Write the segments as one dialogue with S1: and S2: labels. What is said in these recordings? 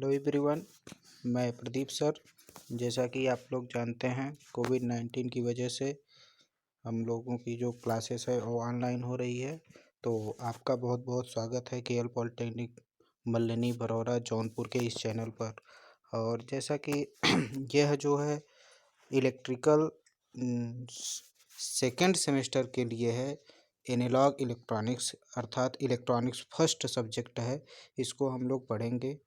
S1: Hello everyone, मैं Pradeep sir. जैसा कि आप लोग जानते हैं, कोविड-19 की वजह से हम लोगों की जो क्लासेस है वो ऑनलाइन हो रही है। तो आपका बहुत बहुत स्वागत है केएल पॉलिटेक्निक मल्लनी बरौरा जौनपुर के इस चैनल पर। और जैसा कि यह जो है इलेक्ट्रिकल सेकेंड सेमेस्टर के लिए है। एनालॉग इलेक्ट्रॉनिक्स अर्थात इलेक्ट्रॉनिक्स फर्स्ट सब्जेक्ट है। इसको हम लोग पढ़ेंगे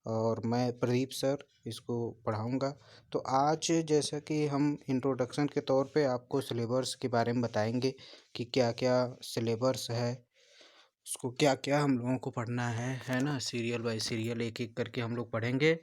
S1: और मैं प्रदीप सर इसको पढ़ाऊँगा। तो आज जैसा कि हम इंट्रोडक्शन के तौर पे आपको सिलेबस के बारे में बताएंगे कि क्या क्या सिलेबस है, उसको क्या क्या हम लोगों को पढ़ना है ना। सीरियल बाय सीरियल एक एक करके हम लोग पढ़ेंगे।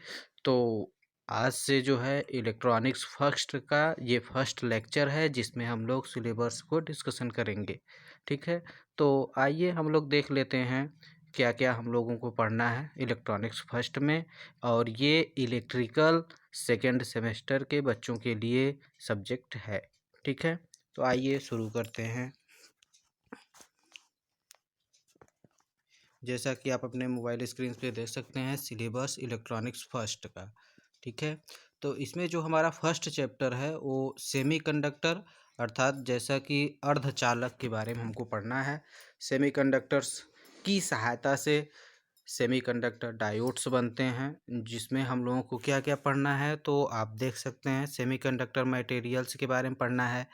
S1: तो आज से जो है इलेक्ट्रॉनिक्स फर्स्ट का ये फर्स्ट लेक्चर है जिसमें हम लोग सिलेबस को डिस्कशन करेंगे। ठीक है, तो आइए हम लोग देख लेते हैं क्या क्या हम लोगों को पढ़ना है इलेक्ट्रॉनिक्स फर्स्ट में। और ये इलेक्ट्रिकल सेकेंड सेमेस्टर के बच्चों के लिए सब्जेक्ट है। ठीक है, तो आइए शुरू करते हैं। जैसा कि आप अपने मोबाइल स्क्रीन पे देख सकते हैं सिलेबस इलेक्ट्रॉनिक्स फर्स्ट का। ठीक है, तो इसमें जो हमारा फर्स्ट चैप्टर है वो सेमीकंडक्टर अर्थात जैसा कि अर्धचालक के बारे में हमको पढ़ना है। सेमीकंडक्टर्स की सहायता से सेमीकंडक्टर डायोड्स बनते हैं, जिसमें हम लोगों को क्या क्या पढ़ना है तो आप देख सकते हैं। सेमीकंडक्टर मटेरियल्स के बारे में पढ़ना है।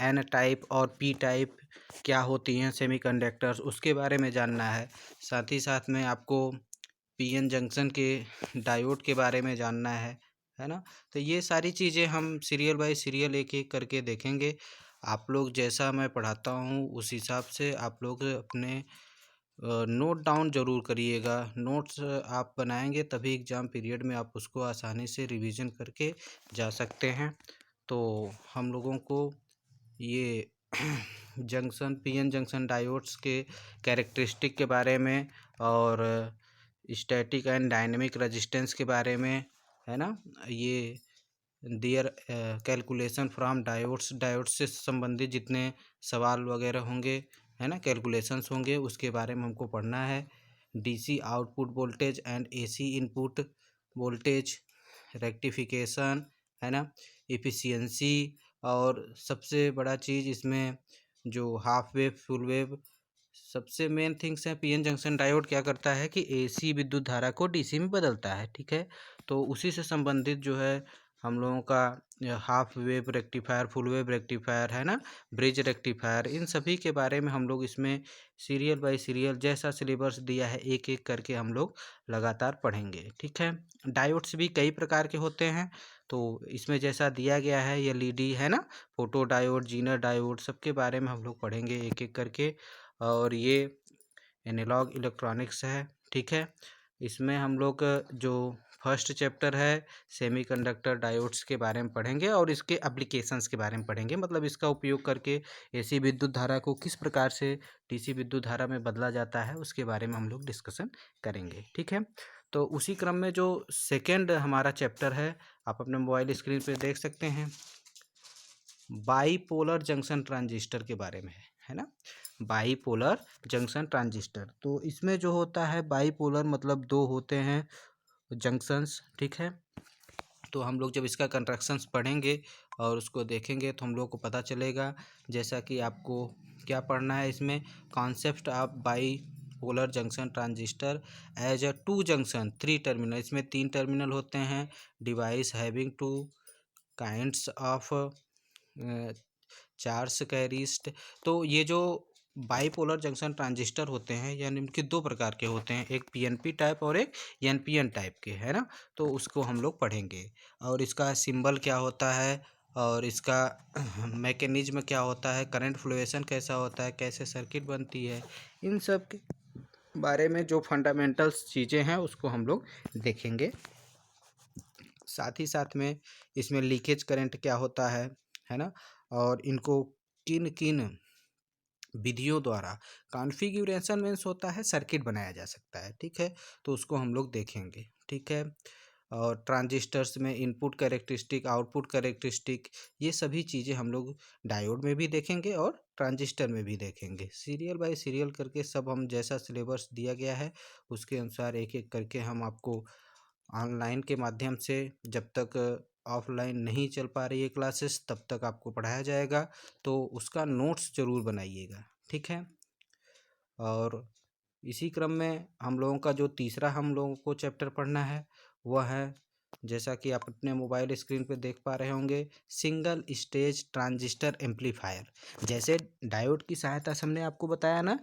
S1: एन टाइप और पी टाइप क्या होती हैं सेमीकंडक्टर्स, उसके बारे में जानना है। साथ ही साथ में आपको पीएन जंक्शन के डायोड के बारे में जानना है ना। तो ये सारी चीज़ें हम सीरियल बाय सीरियल एक एक करके देखेंगे। आप लोग जैसा मैं पढ़ाता हूँ उस हिसाब से आप लोग अपने नोट डाउन ज़रूर करिएगा। नोट्स आप बनाएंगे तभी एग्ज़ाम पीरियड में आप उसको आसानी से रिवीजन करके जा सकते हैं। तो हम लोगों को ये जंक्शन पीएन जंक्शन डायोड्स के कैरेक्टरिस्टिक के बारे में और स्टैटिक एंड डायनेमिक रेजिस्टेंस के बारे में, है ना। ये दियर कैलकुलेशन फ्रॉम डायोड्स से संबंधित जितने सवाल वगैरह होंगे, है ना, कैलकुलेशंस होंगे, उसके बारे में हमको पढ़ना है। DC output voltage and AC input voltage, rectification, है ना, एफिशिएंसी। और सबसे बड़ा चीज़ इसमें जो हाफ वेव फुल वेव सबसे मेन थिंग्स हैं। पीएन जंक्शन डायोड क्या करता है कि एसी विद्युत धारा को डीसी में बदलता है। ठीक है, तो उसी से संबंधित जो है हम लोगों का half wave rectifier, full wave rectifier, है ना, ब्रिज रेक्टिफायर, इन सभी के बारे में हम लोग इसमें सीरियल बाय सीरियल जैसा सिलेबस दिया है एक एक करके हम लोग लगातार पढ़ेंगे। ठीक है, डायोड्स भी कई प्रकार के होते हैं। तो इसमें जैसा दिया गया है एलईडी, है ना, फोटो डायोड, जीनर डायोड, सबके बारे में हम लोग पढ़ेंगे एक एक करके। और ये एनालॉग इलेक्ट्रॉनिक्स है। ठीक है, इसमें हम लोग जो फर्स्ट चैप्टर है सेमीकंडक्टर डायोड्स के बारे में पढ़ेंगे और इसके एप्लीकेशंस के बारे में पढ़ेंगे, मतलब इसका उपयोग करके एसी विद्युत धारा को किस प्रकार से डीसी विद्युत धारा में बदला जाता है उसके बारे में हम लोग डिस्कशन करेंगे। ठीक है, तो उसी क्रम में जो सेकेंड हमारा चैप्टर है आप अपने मोबाइल स्क्रीन पे देख सकते हैं, बाईपोलर जंक्शन ट्रांजिस्टर के बारे में है ना। बाईपोलर जंक्शन ट्रांजिस्टर, तो इसमें जो होता है बाईपोलर मतलब दो होते हैं जंक्शंस। ठीक है, तो हम लोग जब इसका कंस्ट्रक्शंस पढ़ेंगे और उसको देखेंगे तो हम लोग को पता चलेगा। जैसा कि आपको क्या पढ़ना है इसमें, concept of bipolar junction transistor as a two junction three terminal, इसमें तीन टर्मिनल होते हैं। Device having two kinds of charge carriers. तो ये जो बाईपोलर जंक्शन ट्रांजिस्टर होते हैं यानी इनके दो प्रकार के होते हैं, एक पीएनपी टाइप और एक एनपीएन टाइप के, है ना। तो उसको हम लोग पढ़ेंगे और इसका सिंबल क्या होता है और इसका मैकेनिज्म क्या होता है, करंट फ्लोएशन कैसा होता है, कैसे सर्किट बनती है, इन सब के बारे में जो फंडामेंटल्स चीज़ें हैं उसको हम लोग देखेंगे। साथ ही साथ में इसमें लीकेज करंट क्या होता है ना, और इनको किन किन विधियों द्वारा कॉन्फ़िगरेशन मीन्स होता है सर्किट बनाया जा सकता है। ठीक है, तो उसको हम लोग देखेंगे। ठीक है, और ट्रांजिस्टर्स में इनपुट कैरेक्टरिस्टिक, आउटपुट कैरेक्टरिस्टिक, ये सभी चीज़ें हम लोग डायोड में भी देखेंगे और ट्रांजिस्टर में भी देखेंगे। सीरियल बाय सीरियल करके सब हम जैसा सिलेबस दिया गया है उसके अनुसार एक एक करके हम आपको ऑनलाइन के माध्यम से जब तक ऑफलाइन नहीं चल पा रही है क्लासेस तब तक आपको पढ़ाया जाएगा, तो उसका नोट्स ज़रूर बनाइएगा, ठीक है। और इसी क्रम में हम लोगों का जो तीसरा हम लोगों को चैप्टर पढ़ना है वह है, जैसा कि आप अपने मोबाइल स्क्रीन पे देख पा रहे होंगे, सिंगल स्टेज ट्रांजिस्टर एम्पलीफायर। जैसे डायोड की सहायता से हमने आपको बताया ना,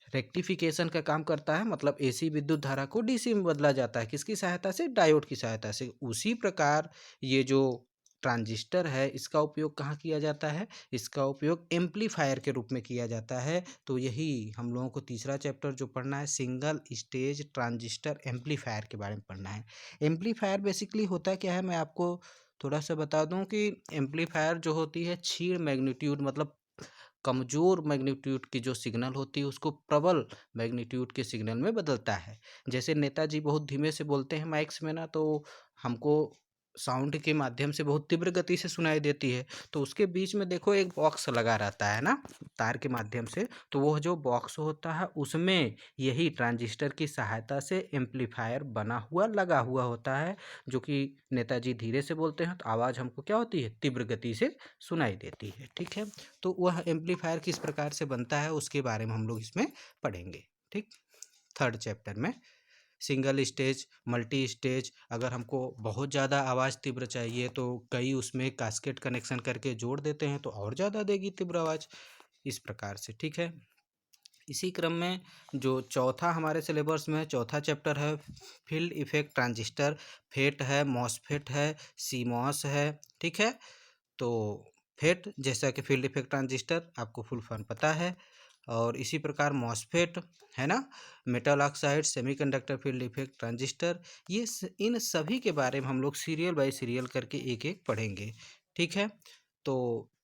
S1: रेक्टिफिकेशन का काम करता है, मतलब एसी विद्युत धारा को डीसी में बदला जाता है किसकी सहायता से, डायोड की सहायता से। उसी प्रकार ये जो ट्रांजिस्टर है इसका उपयोग कहाँ किया जाता है, इसका उपयोग एम्पलीफायर के रूप में किया जाता है। तो यही हम लोगों को तीसरा चैप्टर जो पढ़ना है, सिंगल स्टेज ट्रांजिस्टर एम्पलीफायर के बारे में पढ़ना है। एम्पलीफायर बेसिकली होता क्या है, मैं आपको थोड़ा सा बता दूं कि एम्पलीफायर जो होती है क्षीण मैग्नीट्यूड, मतलब कमज़ोर मैग्नीट्यूड की जो सिग्नल होती है उसको प्रबल मैग्नीट्यूड के सिग्नल में बदलता है। जैसे नेताजी बहुत धीमे से बोलते हैं माइक्स में ना, तो हमको साउंड के माध्यम से बहुत तीव्र गति से सुनाई देती है, तो उसके बीच में देखो एक बॉक्स लगा रहता है ना, तार के माध्यम से। तो वो जो बॉक्स होता है उसमें यही ट्रांजिस्टर की सहायता से एम्पलीफायर बना हुआ लगा हुआ होता है, जो कि नेताजी धीरे से बोलते हैं तो आवाज़ हमको क्या होती है, तीव्र गति से सुनाई देती है, ठीक है। तो वह एम्पलीफायर किस प्रकार से बनता है उसके बारे में हम लोग इसमें पढ़ेंगे, ठीक। थर्ड चैप्टर में सिंगल स्टेज, मल्टी स्टेज, अगर हमको बहुत ज़्यादा आवाज़ तीव्र चाहिए तो कई उसमें कास्केट कनेक्शन करके जोड़ देते हैं तो और ज़्यादा देगी तीव्र आवाज़, इस प्रकार से, ठीक है। इसी क्रम में जो चौथा हमारे सिलेबस में चौथा चैप्टर है, फील्ड इफेक्ट ट्रांजिस्टर। फेट है, मॉसफेट है, सीमॉस है, ठीक है। तो फेट जैसा कि फील्ड इफेक्ट ट्रांजिस्टर आपको फुल फॉर्म पता है, और इसी प्रकार मॉसफेट है ना, metal oxide semiconductor field effect transistor. इन सभी के बारे में हम लोग सीरियल बाय सीरियल करके एक एक पढ़ेंगे, ठीक है। तो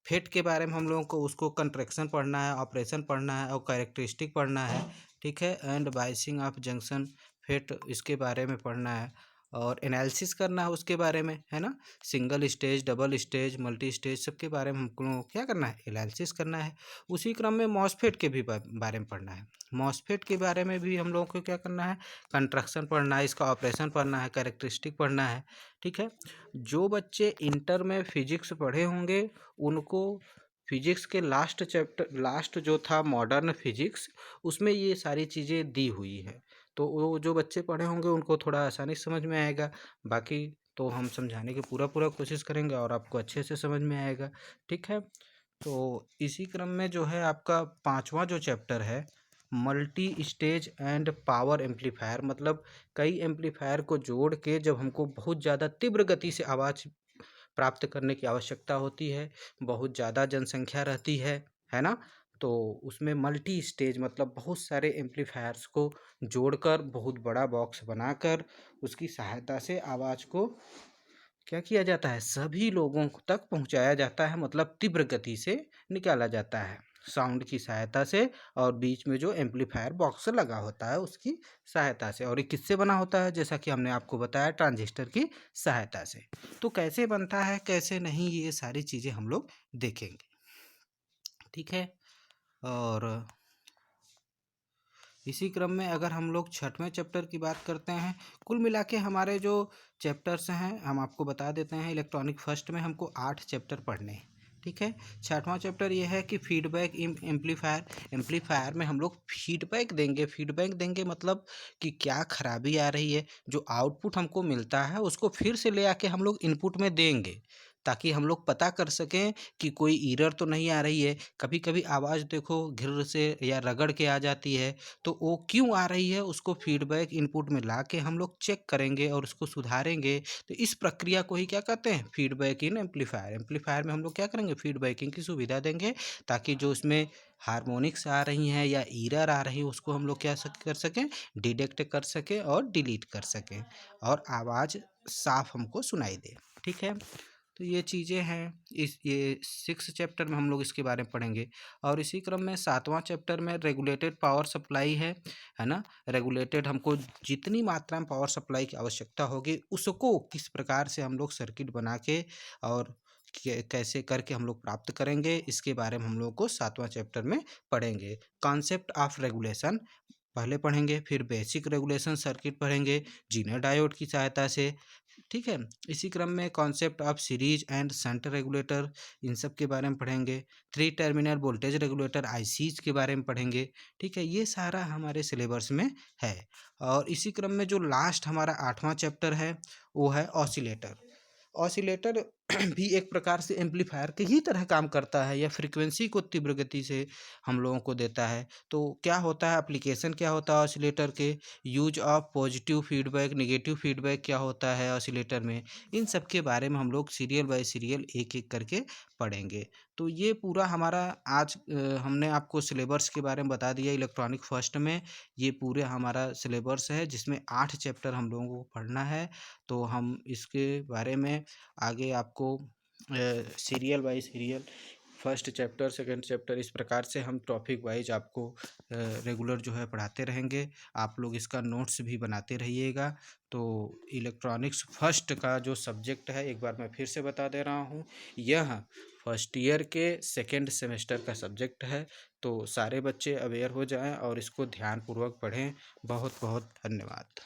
S1: फेट के बारे में हम लोगों को उसको कंट्रैक्शन पढ़ना है, ऑपरेशन पढ़ना है और कैरेक्टरिस्टिक पढ़ना है, ठीक है। And biasing of junction FET इसके बारे में पढ़ना है और एनालिसिस करना है उसके बारे में, है ना। Single stage, double stage, multi stage सबके बारे में हमको क्या करना है, एनालिसिस करना है। उसी क्रम में मॉसफेट के भी बारे में पढ़ना है। मॉसफेट के बारे में भी हम लोगों को क्या करना है, कंस्ट्रक्शन पढ़ना है, इसका ऑपरेशन पढ़ना है, कैरेक्टरिस्टिक पढ़ना है, ठीक है। जो बच्चे इंटर में फिजिक्स पढ़े होंगे उनको फिजिक्स के लास्ट चैप्टर, लास्ट जो था मॉडर्न फिजिक्स, उसमें ये सारी चीज़ें दी हुई है। तो वो जो बच्चे पढ़े होंगे उनको थोड़ा आसानी से समझ में आएगा। बाकी तो हम समझाने की पूरा पूरा कोशिश करेंगे और आपको अच्छे से समझ में आएगा, ठीक है। तो इसी क्रम में जो है आपका पांचवा जो चैप्टर है, multi stage and power amplifier, मतलब कई एम्पलीफायर को जोड़ के जब हमको बहुत ज़्यादा तीव्र गति से आवाज़ प्राप्त करने की आवश्यकता होती है, बहुत ज़्यादा जनसंख्या रहती है ना। तो उसमें मल्टी स्टेज मतलब बहुत सारे एम्पलीफायर्स को जोड़कर बहुत बड़ा बॉक्स बनाकर उसकी सहायता से आवाज़ को क्या किया जाता है, सभी लोगों तक पहुंचाया जाता है, मतलब तीव्र गति से निकाला जाता है साउंड की सहायता से। और बीच में जो एम्पलीफायर बॉक्स लगा होता है उसकी सहायता से, और ये किससे बना होता है, जैसा कि हमने आपको बताया ट्रांजिस्टर की सहायता से। तो कैसे बनता है कैसे नहीं, ये सारी चीज़ें हम लोग देखेंगे, ठीक है। और इसी क्रम में अगर हम लोग छठवें चैप्टर की बात करते हैं, कुल मिला के हमारे जो चैप्टर्स हैं हम आपको बता देते हैं। इलेक्ट्रॉनिक फर्स्ट में हमको 8 चैप्टर पढ़ने हैं, ठीक है। छठवां चैप्टर ये है कि फीडबैक इन एम्पलीफायर। एम्पलीफायर में हम लोग फीडबैक देंगे, फीडबैक देंगे मतलब कि क्या खराबी आ रही है, जो आउटपुट हमको मिलता है उसको फिर से ले आके हम लोग इनपुट में देंगे, ताकि हम लोग पता कर सकें कि कोई एरर तो नहीं आ रही है। कभी कभी आवाज़ देखो घिर से या रगड़ के आ जाती है, तो वो क्यों आ रही है उसको फीडबैक इनपुट में ला के हम लोग चेक करेंगे और उसको सुधारेंगे। तो इस प्रक्रिया को ही क्या कहते हैं, फीडबैक इन एम्पलीफायर। एम्पलीफायर में हम लोग क्या करेंगे, फीडबैकिंग की सुविधा देंगे, ताकि जो इसमें हार्मोनिक्स आ रही हैं या एरर आ रही है उसको हम लोग क्या कर सकें, डिटेक्ट कर सकें और डिलीट कर सकें, और आवाज़ साफ हमको सुनाई दे, ठीक है। तो ये चीज़ें हैं, इस ये 6 चैप्टर में हम लोग इसके बारे में पढ़ेंगे। और इसी क्रम में 7वां चैप्टर में रेगुलेटेड पावर सप्लाई है ना। रेगुलेटेड हमको जितनी मात्रा में पावर सप्लाई की आवश्यकता होगी उसको किस प्रकार से हम लोग सर्किट बना के और कैसे करके हम लोग प्राप्त करेंगे, इसके बारे में हम लोग को 7वां चैप्टर में पढ़ेंगे। कॉन्सेप्ट ऑफ रेगुलेशन, पहले पढ़ेंगे, फिर बेसिक रेगुलेशन सर्किट पढ़ेंगे जीटर डायोड की सहायता से, ठीक है। इसी क्रम में concept of series and shunt regulator, इन सब के बारे में पढ़ेंगे। Three terminal voltage regulator ICs के बारे में पढ़ेंगे, ठीक है। ये सारा हमारे सिलेबस में है। और इसी क्रम में जो लास्ट हमारा 8वां चैप्टर है वो है ऑसिलेटर। ऑसिलेटर भी एक प्रकार से एम्पलीफायर के ही तरह काम करता है, या फ्रीक्वेंसी को तीव्र गति से हम लोगों को देता है। तो क्या होता है, एप्लीकेशन क्या होता है ऑसिलेटर के, use of positive feedback, negative feedback क्या होता है ऑसिलेटर में, इन सब के बारे में हम लोग सीरियल बाय सीरियल एक एक करके पढ़ेंगे। तो ये पूरा हमारा आज हमने आपको सिलेबस के बारे में बता दिया इलेक्ट्रॉनिक फर्स्ट में। ये पूरे हमारा सिलेबस है जिसमें 8 चैप्टर हम लोगों को पढ़ना है। तो हम इसके बारे में आगे आपको serial bye serial first chapter second chapter इस प्रकार से हम टॉपिक वाइज आपको रेगुलर जो है पढ़ाते रहेंगे। आप लोग इसका नोट्स भी बनाते रहिएगा। तो इलेक्ट्रॉनिक्स फर्स्ट का जो सब्जेक्ट है, एक बार मैं फिर से बता दे रहा हूँ, यह फर्स्ट ईयर के सेकंड सेमेस्टर का सब्जेक्ट है। तो सारे बच्चे अवेयर हो जाएं और इसको ध्यानपूर्वक पढ़ें। बहुत बहुत धन्यवाद।